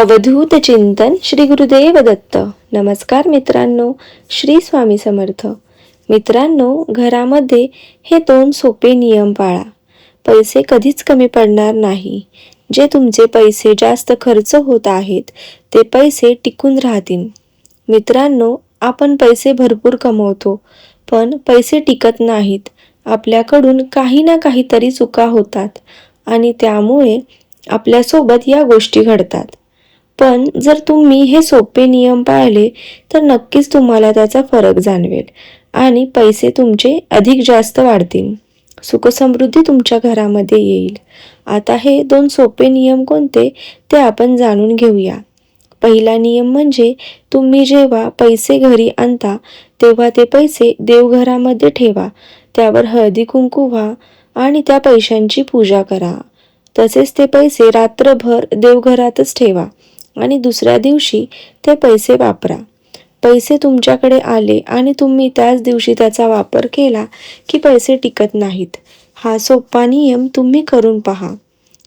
अवधूत चिंतन श्री गुरुदेव दत्त. नमस्कार मित्रांनो, श्री स्वामी समर्थ. मित्रांनो, घरामध्ये हे 2 सोपे नियम पाळा. पैसे कधीच कमी पडणार नाही. जे तुमचे पैसे जास्त खर्च होत आहेत ते पैसे टिकून राहतील. मित्रांनो, आपण पैसे भरपूर कमवतो, पण पैसे टिकत नाहीत. आपल्याकडून काही ना काहीतरी चुका होतात आणि त्यामुळे आपल्यासोबत या गोष्टी घडतात. पण जर तुम्ही हे सोपे नियम पाळले तर नक्कीच तुम्हाला त्याचा फरक जाणवेल आणि पैसे तुमचे अधिक जास्त वाढतील. सुखसमृद्धी तुमच्या घरामध्ये येईल. आता हे 2 सोपे नियम कोणते ते आपण जाणून घेऊया. पहिला नियम म्हणजे तुम्ही जेव्हा पैसे घरी आणता तेव्हा ते पैसे देवघरामध्ये ठेवा. त्यावर हळदी कुंकू व्हा आणि त्या पैशांची पूजा करा. तसेच ते पैसे रात्रभर देवघरातच ठेवा आणि दुसऱ्या दिवशी ते पैसे वापरा. पैसे तुमच्याकडे आले आणि तुम्ही त्याच दिवशी त्याचा वापर केला की पैसे टिकत नाहीत. हा सोपा नियम तुम्ही करून पहा.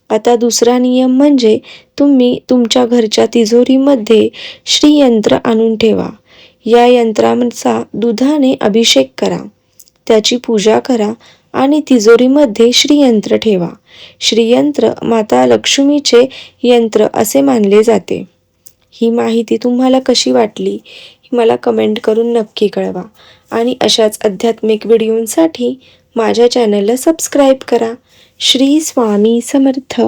आता दुसरा नियम म्हणजे तुम्ही तुमच्या घरच्या तिजोरीमध्ये श्रीयंत्र आणून ठेवा. या यंत्राचा दुधाने अभिषेक करा, त्याची पूजा करा आणि तिजोरीमध्ये श्रीयंत्र ठेवा. श्रीयंत्र माता लक्ष्मीचे यंत्र असे मानले जाते. ही माहिती तुम्हाला कशी वाटली मला कमेंट करून नक्की कळवा आणि अशाच आध्यात्मिक व्हिडिओंसाठी माझ्या चॅनलला सबस्क्राईब करा. श्री स्वामी समर्थ.